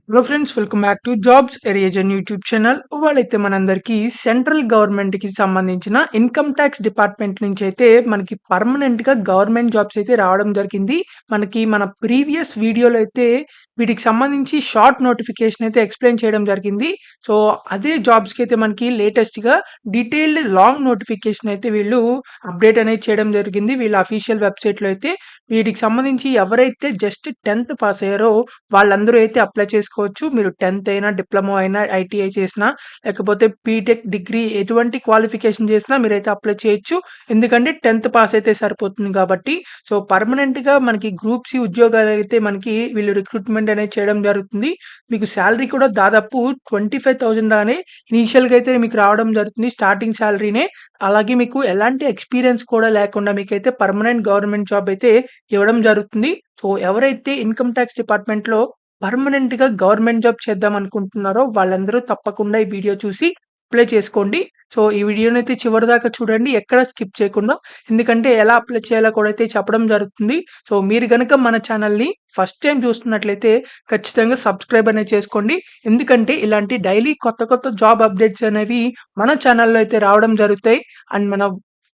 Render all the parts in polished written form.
Hello friends, welcome back to jobs ఎరియజన్ YouTube channel. ఇవాళైతే మనందరికీ సెంట్రల్ గవర్నమెంట్‌కి సంబంధించిన ఇన్కమ్ టాక్స్ డిపార్ట్మెంట్ నుంచి అయితే మనకి పర్మనెంట్‌గా గవర్నమెంట్ జాబ్స్ అయితే రావడం జరిగింది. మనకి మన ప్రీవియస్ వీడియోలో అయితే వీటికి సంబంధించి షార్ట్ నోటిఫికేషన్ అయితే ఎక్స్‌ప్లెయిన్ చేయడం జరిగింది. సో, అదే జాబ్స్‌కి అయితే మనకి లేటెస్ట్‌గా డీటెయిల్డ్ లాంగ్ నోటిఫికేషన్ అయితే వీళ్ళు అప్డేట్ అనేది చేయడం జరిగింది. వీళ్ళ అఫీషియల్ వెబ్‌సైట్‌లో అయితే వీటికి సంబంధించి ఎవరైతే జస్ట్ 10థ్ పాస్ అయ్యారో వాళ్ళందరూ అయితే అప్లై చేసుకోవచ్చు. మీరు 10థ్ అయినా, డిప్లొమా అయినా, ఐటీఐ చేసినా, లేకపోతే బీటెక్, డిగ్రీ ఎటువంటి క్వాలిఫికేషన్ చేసినా మీరైతే అప్లై చేయొచ్చు. ఎందుకంటే 10థ్ పాస్ అయితే సరిపోతుంది కాబట్టి. సో, పర్మనెంట్‌గా మనకి గ్రూప్ సి ఉద్యోగాలైతే మనకి వీళ్ళు రిక్రూట్‌మెంట్ అనేది చేయడం జరుగుతుంది. మీకు సాలరీ కూడా దాదాపు 25,000 దానే ఇనీషియల్‌గా అయితే మీకు రావడం జరుగుతుంది. స్టార్టింగ్ సాలరీనే. అలాగే మీకు ఎలాంటి ఎక్స్‌పీరియన్స్ కూడా లేకుండా మీకైతే పర్మనెంట్ గవర్నమెంట్ జాబ్ అయితే ఇవ్వడం జరుగుతుంది. సో, ఎవరైతే ఇన్కమ్ టాక్స్ డిపార్ట్మెంట్‌లో పర్మనెంట్‌గా గవర్నమెంట్ జాబ్ చేద్దామనుకుంటున్నారో వాళ్ళందరూ తప్పకుండా ఈ వీడియో చూసి అప్లై చేసుకోండి. సో, ఈ వీడియోనైతే చివరిదాకా చూడండి. ఎక్కడ స్కిప్ చేయకుండా. ఎందుకంటే ఎలా అప్లై చేయాలో కూడా అయితే చెప్పడం జరుగుతుంది. సో, మీరు గనక మన ఛానల్‌ని ఫస్ట్ టైమ్ చూస్తున్నట్లయితే ఖచ్చితంగా సబ్స్క్రైబ్ అనేది చేసుకోండి. ఎందుకంటే ఇలాంటి డైలీ కొత్త కొత్త జాబ్ అప్డేట్స్ అనేవి మన ఛానల్‌లో అయితే రావడం జరుగుతాయి. అండ్ మన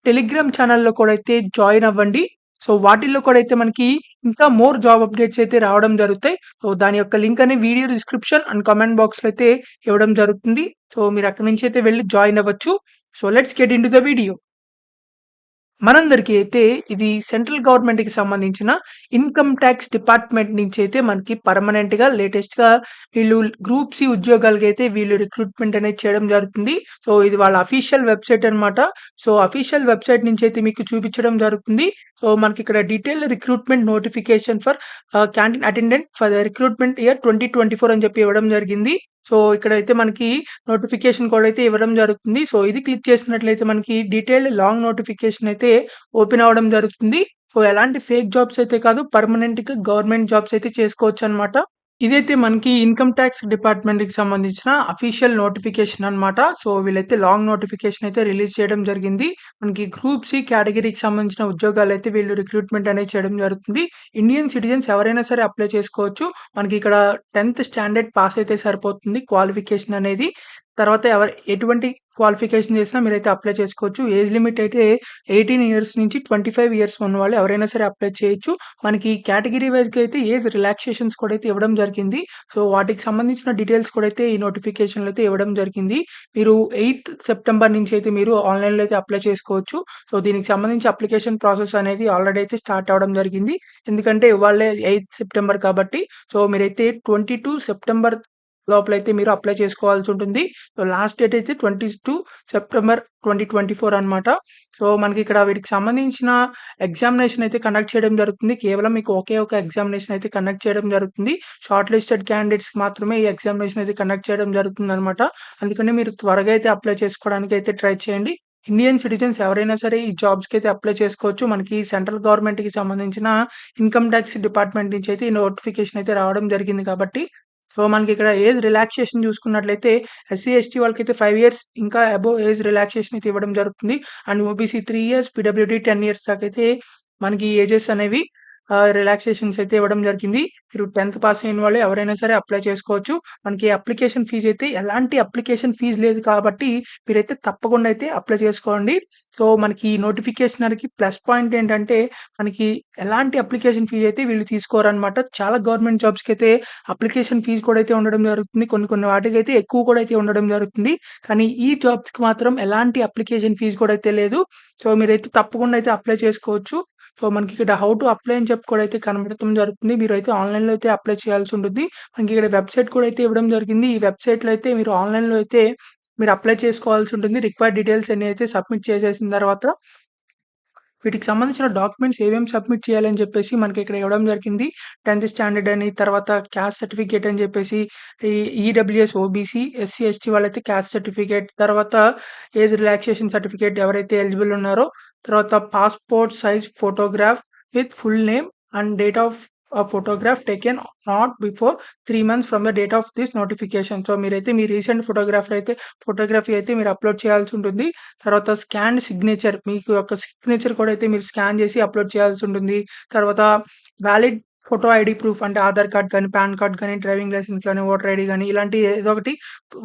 టెలిగ్రామ్ ఛానల్‌లో కూడా అయితే జాయిన్ అవ్వండి. సో, వాటిల్లో కూడా అయితే మనకి ఇంకా మోర్ జాబ్ అప్డేట్స్ అయితే రావడం జరుగుతాయి. సో, దాని యొక్క లింక్ అనేది వీడియో డిస్క్రిప్షన్ అండ్ కామెంట్ బాక్స్‌లో అయితే ఇవ్వడం జరుగుతుంది. సో, మీరు అక్కడి నుంచి అయితే వెళ్లి జాయిన్ అవ్వచ్చు. So, let's get into the video. మనందరికీ అయితే ఇది సెంట్రల్ గవర్నమెంట్‌కి సంబంధించిన ఇన్కమ్ టాక్స్ డిపార్ట్మెంట్ నుంచి అయితే మనకి పర్మనెంట్‌గా లేటెస్ట్‌గా వీళ్ళు గ్రూప్ సి ఉద్యోగాలకైతే వీళ్ళు రిక్రూట్‌మెంట్ అనేది చేయడం జరుగుతుంది. సో, ఇది వాళ్ళ అఫీషియల్ వెబ్‌సైట్ అన్నమాట. సో, అఫీషియల్ వెబ్‌సైట్ నుంచి అయితే మీకు చూపించడం జరుగుతుంది. సో, మనకిక్కడ detailed recruitment notification for canteen attendant for the recruitment year 2024 అని చెప్పి ఇవ్వడం జరిగింది. సో, ఇక్కడైతే మనకి నోటిఫికేషన్ కోడ్ అయితే ఇవ్వడం జరుగుతుంది. సో, ఇది క్లిక్ చేసినట్లయితే మనకి డీటెయిల్డ్ లాంగ్ నోటిఫికేషన్ అయితే ఓపెన్ అవ్వడం జరుగుతుంది. సో, ఎలాంటి ఫేక్ జాబ్స్ అయితే కాదు. పర్మనెంట్‌గా గవర్నమెంట్ జాబ్స్ అయితే చేసుకోవచ్చనమాట. ఇదైతే మనకి ఇన్కమ్ టాక్స్ డిపార్ట్మెంట్‌కి సంబంధించిన అఫీషియల్ నోటిఫికేషన్ అన్నమాట. సో, వీళ్ళైతే లాంగ్ నోటిఫికేషన్ అయితే రిలీజ్ చేయడం జరిగింది. మనకి గ్రూప్ సి కేటగిరీకి సంబంధించిన ఉద్యోగాలైతే వీళ్ళు రిక్రూట్‌మెంట్ అనేది చేయడం జరుగుతుంది. ఇండియన్ సిటిజన్స్ ఎవరైనా సరే అప్లై చేసుకోవచ్చు. మనకి ఇక్కడ 10థ్ స్టాండర్డ్ పాస్ అయితే సరిపోతుంది క్వాలిఫికేషన్ అనేది. తర్వాత ఎటువంటి క్వాలిఫికేషన్ చేసినా మీరైతే అప్లై చేసుకోవచ్చు. ఏజ్ లిమిట్ అయితే 18 ఇయర్స్ నుంచి 25 ఇయర్స్ ఉన్నవాళ్ళు ఎవరైనా సరే అప్లై చేయొచ్చు. మనకి కేటగిరీ వైస్‌గా అయితే ఏజ్ రిలాక్సేషన్స్ కూడా అయితే ఇవ్వడం జరిగింది. సో, వాటికి సంబంధించిన డీటెయిల్స్ కూడా అయితే ఈ నోటిఫికేషన్‌లో అయితే ఇవ్వడం జరిగింది. మీరు 8థ్ సెప్టెంబర్ నుంచి అయితే మీరు ఆన్‌లైన్‌లో అయితే అప్లై చేసుకోవచ్చు. సో, దీనికి సంబంధించి అప్లికేషన్ ప్రాసెస్ అనేది ఆల్రెడీ అయితే స్టార్ట్ అవ్వడం జరిగింది. ఎందుకంటే ఇవాళే 8థ్ సెప్టెంబర్ కాబట్టి. సో, మీరైతే 22 సెప్టెంబర్ లోపలైతే మీరు అప్లై చేసుకోవాల్సి ఉంటుంది. సో, లాస్ట్ డేట్ అయితే 22 సెప్టెంబర్ 2024 అన్నమాట. సో, మనకి ఇక్కడ వీటికి సంబంధించిన ఎగ్జామినేషన్ అయితే కండక్ట్ చేయడం జరుగుతుంది. కేవలం మీకు ఒకే ఒక ఎగ్జామినేషన్ అయితే కండక్ట్ చేయడం జరుగుతుంది. షార్ట్ లిస్టెడ్ క్యాండిడేట్స్‌కి మాత్రమే ఈ ఎగ్జామినేషన్ అయితే కండక్ట్ చేయడం జరుగుతుందన్నమాట. అందుకని మీరు త్వరగా అయితే అప్లై చేసుకోవడానికి అయితే ట్రై చేయండి. ఇండియన్ సిటిజన్స్ ఎవరైనా సరే ఈ జాబ్స్‌కి అయితే అప్లై చేసుకోవచ్చు. మనకి సెంట్రల్ గవర్నమెంట్‌కి సంబంధించిన ఇన్కమ్ టాక్స్ డిపార్ట్మెంట్ నుంచి అయితే ఈ నోటిఫికేషన్ అయితే రావడం జరిగింది కాబట్టి. సో, మనకిక్కడ ఏజ్ రిలాక్సేషన్ చూసుకున్నట్లయితే ఎస్సీ, ఎస్టీ వాళ్ళకైతే 5 ఇయర్స్ ఇంకా అబోవ్ ఏజ్ రిలాక్సేషన్ అయితే ఇవ్వడం జరుగుతుంది. And OBC 3 years, PWD 10 years దాకా అయితే మనకి ఏజెస్ అనేవి రిలాక్సేషన్స్ అయితే ఇవ్వడం జరిగింది. మీరు 10థ్ పాస్ అయిన వాళ్ళు ఎవరైనా సరే అప్లై చేసుకోవచ్చు. మనకి అప్లికేషన్ ఫీజ్ అయితే ఎలాంటి అప్లికేషన్ ఫీజ్ లేదు కాబట్టి మీరైతే తప్పకుండా అయితే అప్లై చేసుకోండి. సో, మనకి ఈ నోటిఫికేషన్‌కి ప్లస్ పాయింట్ ఏంటంటే మనకి ఎలాంటి అప్లికేషన్ ఫీజ్ అయితే వీళ్ళు తీసుకోరనమాట. చాలా గవర్నమెంట్ జాబ్స్‌కైతే అప్లికేషన్ ఫీజ్ కూడా అయితే ఉండడం జరుగుతుంది. కొన్ని కొన్ని వాటికైతే ఎక్కువ కూడా అయితే ఉండడం జరుగుతుంది. కానీ ఈ జాబ్స్‌కి మాత్రం ఎలాంటి అప్లికేషన్ ఫీజ్ కూడా అయితే లేదు. సో, మీరైతే తప్పకుండా అయితే అప్లై చేసుకోవచ్చు. సో, మనకిక్కడ హౌ టు అప్లై అని చెప్పి కూడా అయితే కనబడటం జరుగుతుంది. మీరైతే ఆన్‌లైన్‌లో అయితే అప్లై చేయాల్సి ఉంటుంది. మనకిక్కడ వెబ్‌సైట్ కూడా అయితే ఇవ్వడం జరిగింది. ఈ వెబ్‌సైట్‌లో అయితే మీరు ఆన్‌లైన్‌లో అయితే మీరు అప్లై చేసుకోవాల్సి ఉంటుంది. రిక్వైర్డ్ డీటెయిల్స్ అన్ని అయితే సబ్మిట్ చేసేసిన తర్వాత వీటికి సంబంధించిన డాక్యుమెంట్స్ ఏమేమి సబ్మిట్ చేయాలని చెప్పేసి మనకిక్కడ ఇవ్వడం జరిగింది. 10థ్ స్టాండర్డ్ అని, తర్వాత క్యాస్ట్ సర్టిఫికేట్ అని చెప్పేసి, ఈ ఈడబ్ల్యూఎస్, ఓబీసీ, ఎస్సీ, ఎస్టీ వాళ్ళైతే క్యాస్ట్ సర్టిఫికేట్, తర్వాత ఏజ్ రిలాక్సేషన్ సర్టిఫికేట్ ఎవరైతే ఎలిజిబుల్ ఉన్నారో, తర్వాత passport size photograph with full name and date of photograph taken not before 3 months from the date of this notification. So, మీరైతే మీ recent photography అయితే మీరు upload చేయాల్సి ఉంటుంది. తర్వాత స్కాన్డ్ సిగ్నేచర్ మీకు యొక్క సిగ్నేచర్ కూడా అయితే మీరు స్కాన్ చేసి అప్‌లోడ్ చేయాల్సి ఉంటుంది. తర్వాత వాలిడ్ ఫోటో ఐడీ ప్రూఫ్ అంటే ఆధార్ కార్డ్ గానీ, పాన్ కార్డ్ గానీ, డ్రైవింగ్ లైసెన్స్ గానీ, ఓటర్ ఐడీ గానీ ఇలాంటి ఏదో ఒకటి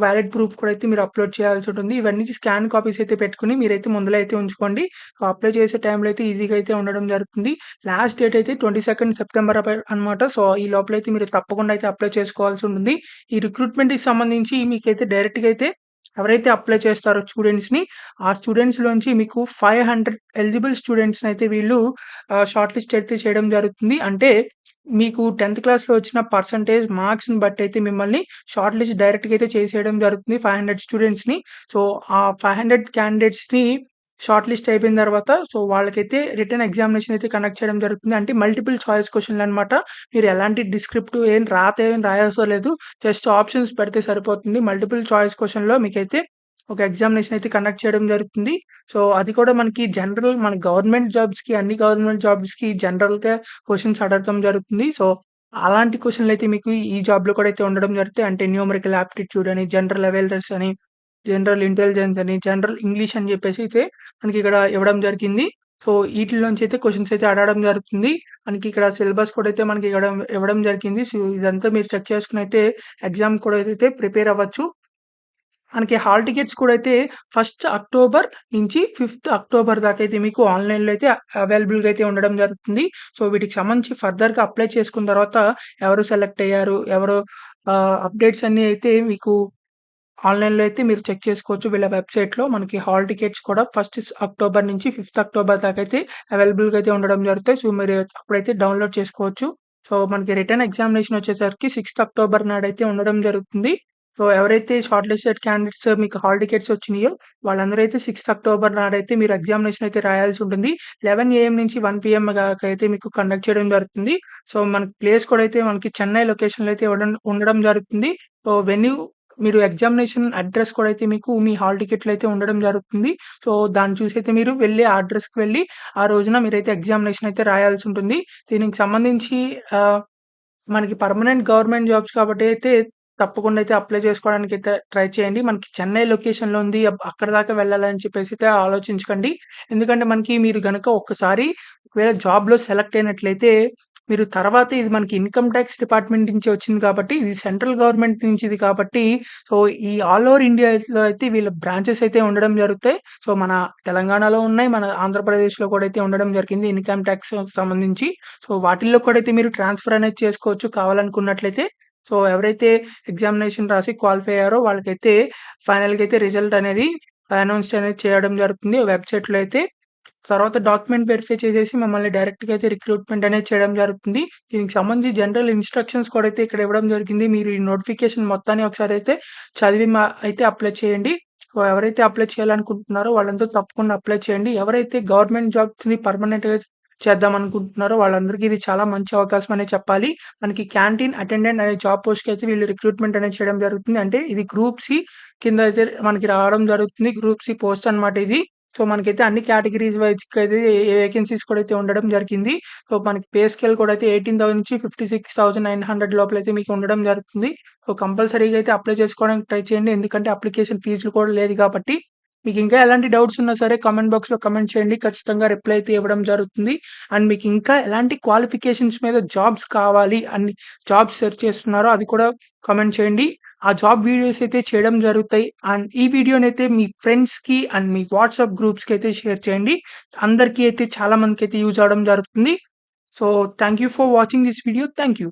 వాలిడ్ ప్రూఫ్ కూడా అయితే మీరు అప్‌లోడ్ చేయాల్సి ఉంటుంది. ఇవన్నీ స్కాన్ కాపీస్ అయితే పెట్టుకొని మీరైతే ముందులో అయితే ఉంచుకోండి. అప్లై చేసే టైంలో అయితే ఈజీగా అయితే ఉండడం జరుగుతుంది. లాస్ట్ డేట్ అయితే 22 సెప్టెంబర్ అనమాట. సో, ఈ లోపలైతే మీరు తప్పకుండా అయితే అప్లై చేసుకోవాల్సి ఉంటుంది. ఈ రిక్రూట్‌మెంట్‌కి సంబంధించి మీకైతే డైరెక్ట్‌గా అయితే ఎవరైతే అప్లై చేస్తారో స్టూడెంట్స్‌ని, ఆ స్టూడెంట్స్‌లోంచి మీకు 500 ఎలిజిబుల్ స్టూడెంట్స్‌నైతే వీళ్ళు షార్ట్ లిస్ట్ అయితే చేయడం జరుగుతుంది. అంటే మీకు 10థ్ క్లాస్‌లో వచ్చిన పర్సెంటేజ్ మార్క్స్‌ని బట్టయితే మిమ్మల్ని షార్ట్ లిస్ట్ డైరెక్ట్‌గా అయితే చేసేయడం జరుగుతుంది 500 స్టూడెంట్స్‌ని. సో, ఆ 500 క్యాండిడేట్స్‌ని షార్ట్ లిస్ట్ అయిపోయిన తర్వాత సో, వాళ్ళకైతే రిటన్ ఎగ్జామినేషన్ అయితే కండక్ట్ చేయడం జరుగుతుంది. అంటే మల్టిపుల్ చాయిస్ క్వెషన్‌లనమాట. మీరు ఎలాంటి డిస్క్రిప్టివ్ రాత ఏం రాయవసరం లేదు. జస్ట్ ఆప్షన్స్ పెడితే సరిపోతుంది. మల్టిపుల్ చాయిస్ క్వెషన్‌లో మీకైతే ఒక ఎగ్జామినేషన్ అయితే కండక్ట్ చేయడం జరుగుతుంది. సో, అది కూడా మనకి జనరల్ మన గవర్నమెంట్ జాబ్స్‌కి అన్ని గవర్నమెంట్ జాబ్స్‌కి జనరల్‌గా క్వెషన్స్ అడగటం జరుగుతుంది. సో, అలాంటి క్వెషన్‌లయితే మీకు ఈ జాబ్‌లో కూడా అయితే ఉండడం జరుగుతాయి. అంటే న్యూమరికల్ యాప్టిట్యూడ్ అని, జనరల్ అవేర్‌నెస్ అని, జనరల్ ఇంటెలిజెన్స్ అని, జనరల్ ఇంగ్లీష్ అని జెప్పేసి అయితే మనకిక్కడ ఇవ్వడం జరిగింది. సో, ఈటిల్లోంచి అయితే క్వెషన్స్ అయితే అడగడం జరుగుతుంది. మనకి ఇక్కడ సిలబస్ కూడా అయితే మనకి ఇవ్వడం జరిగింది. సో, ఇదంతా మీరు చెక్ చేసుకొని అయితే ఎగ్జామ్ కూడా అయితే ప్రిపేర్ అవ్వచ్చు. మనకి హాల్ టికెట్స్ కూడా అయితే ఫస్ట్ అక్టోబర్ నుంచి 5థ్ అక్టోబర్ దాకా అయితే మీకు ఆన్‌లైన్‌లో అయితే అవైలబుల్‌గా అయితే ఉండడం జరుగుతుంది. సో, వీటికి సంబంధించి ఫర్దర్‌గా అప్లై చేసుకున్న తర్వాత ఎవరు సెలెక్ట్ అయ్యారు, ఎవరు అప్డేట్స్ అన్నీ అయితే మీకు ఆన్‌లైన్‌లో అయితే మీరు చెక్ చేసుకోవచ్చు. వీళ్ళ వెబ్‌సైట్‌లో మనకి హాల్ టికెట్స్ కూడా ఫస్ట్ అక్టోబర్ నుంచి 5థ్ అక్టోబర్ దాకా అయితే అవైలబుల్‌గా అయితే ఉండడం జరుగుతాయి. సో, మీరు అప్పుడైతే డౌన్‌లోడ్ చేసుకోవచ్చు. సో, మనకి రిటర్న్ ఎగ్జామినేషన్ వచ్చేసరికి 6థ్ అక్టోబర్ నాడైతే ఉండడం జరుగుతుంది. సో, ఎవరైతే షార్ట్ లిస్టెడ్ క్యాండిడేట్స్ మీకు హాల్ టికెట్స్ వచ్చినాయో వాళ్ళందరూ అయితే 6థ్ అక్టోబర్ నాడైతే మీరు ఎగ్జామినేషన్ అయితే రాయాల్సి ఉంటుంది. 11 ఏఎం నుంచి 1 పీఎం దాకా అయితే మీకు కండక్ట్ చేయడం జరుగుతుంది. సో, మనకి ప్లేస్ కూడా అయితే మనకి చెన్నై లొకేషన్‌లో అయితే ఉండడం జరుగుతుంది. సో, వెన్యూ మీరు ఎగ్జామినేషన్ అడ్రెస్ కూడా అయితే మీకు మీ హాల్ టికెట్‌లో అయితే ఉండడం జరుగుతుంది. సో, దాన్ని చూసైతే మీరు వెళ్లి ఆ అడ్రెస్‌కి వెళ్లి ఆ రోజున మీరైతే ఎగ్జామినేషన్ అయితే రాయాల్సి ఉంటుంది. దీనికి సంబంధించి ఆహ్, మనకి పర్మనెంట్ గవర్నమెంట్ జాబ్స్ కాబట్టి అయితే తప్పకుండా అయితే అప్లై చేసుకోవడానికైతే ట్రై చేయండి. మనకి చెన్నై లొకేషన్‌లో ఉంది. అక్కడి దాకా వెళ్ళాలని చెప్పేసి అయితే ఆలోచించకండి. ఎందుకంటే మనకి మీరు గనక ఒక్కసారి ఒకవేళ జాబ్‌లో సెలెక్ట్ అయినట్లయితే మీరు తర్వాత ఇది మనకి ఇన్‌కమ్ టాక్స్ డిపార్ట్‌మెంట్ నుంచి వచ్చింది కాబట్టి ఇది సెంట్రల్ గవర్నమెంట్ నుంచిది కాబట్టి సో, ఈ ఆల్ ఓవర్ ఇండియాలో అయితే వీళ్ళ బ్రాంచెస్ అయితే ఉండడం జరుగుతాయి. సో, మన తెలంగాణలో ఉన్నాయి. మన ఆంధ్రప్రదేశ్‌లో కూడా అయితే ఉండడం జరిగింది ఇన్‌కమ్ టాక్స్ సంబంధించి. సో, వాటిల్లో కూడా అయితే మీరు ట్రాన్స్‌ఫర్ అనేది చేసుకోవచ్చు కావాలనుకున్నట్లయితే. సో, ఎవరైతే ఎగ్జామినేషన్ రాసి క్వాలిఫై అయ్యారో వాళ్ళకైతే ఫైనల్‌గా అయితే రిజల్ట్ అనేది అనౌన్స్ అనేది చేయడం జరుగుతుంది. వెబ్‌సైట్‌లో అయితే. తర్వాత డాక్యుమెంట్ వెరిఫై చేసేసి మమ్మల్ని డైరెక్ట్‌గా అయితే రిక్రూట్‌మెంట్ అనేది చేయడం జరుగుతుంది. దీనికి సంబంధించి జనరల్ ఇన్‌స్ట్రక్షన్స్ కూడా అయితే ఇక్కడ ఇవ్వడం జరిగింది. మీరు ఈ నోటిఫికేషన్ మొత్తాన్ని ఒకసారి అయితే చదివి అయితే అప్లై చేయండి. సో, ఎవరైతే అప్లై చేయాలనుకుంటున్నారో వాళ్ళందరూ తప్పకుండా అప్లై చేయండి. ఎవరైతే గవర్నమెంట్ జాబ్స్‌ని పర్మనెంట్‌గా చేద్దామనుకుంటున్నారో వాళ్ళందరికీ ఇది చాలా మంచి అవకాశం అనే చెప్పాలి. మనకి క్యాంటీన్ అటెండెంట్ అనే జాబ్ పోస్ట్‌కి అయితే వీళ్ళు రిక్రూట్‌మెంట్ అనేది చేయడం జరుగుతుంది. అంటే ఇది గ్రూప్ సి కింద అయితే మనకి రావడం జరుగుతుంది. గ్రూప్ సి పోస్ట్ అనమాట ఇది. సో, మనకైతే అన్ని కేటగరీస్ వైస్‌గా అయితే వేకెన్సీస్ కూడా అయితే ఉండడం జరిగింది. సో, మనకి పే స్కేల్ కూడా అయితే 18,000 నుంచి 56,900 లోపలైతే మీకు ఉండడం జరుగుతుంది. సో, కంపల్సరీగా అయితే అప్లై చేసుకోవడానికి ట్రై చేయండి. ఎందుకంటే అప్లికేషన్ ఫీజులు కూడా లేదు కాబట్టి. మీకు ఇంకా ఎలాంటి డౌట్స్ ఉన్నా సరే కామెంట్ బాక్స్‌లో కామెంట్ చేయండి. ఖచ్చితంగా రిప్లై అయితే ఇవ్వడం జరుగుతుంది. అండ్ మీకు ఇంకా ఎలాంటి క్వాలిఫికేషన్స్ మీద జాబ్స్ కావాలి అని జాబ్స్ సెర్చ్ చేస్తున్నారో అది కూడా కామెంట్ చేయండి. ఆ జాబ్ వీడియోస్ అయితే చేయడం జరుగుతాయి. అండ్ ఈ వీడియోనైతే మీ ఫ్రెండ్స్‌కి అండ్ మీ వాట్సాప్ గ్రూప్స్‌కి అయితే షేర్ చేయండి. అందరికీ అయితే చాలా మందికైతే యూజ్ అవ్వడం జరుగుతుంది. So, thank you for watching this video. Thank you.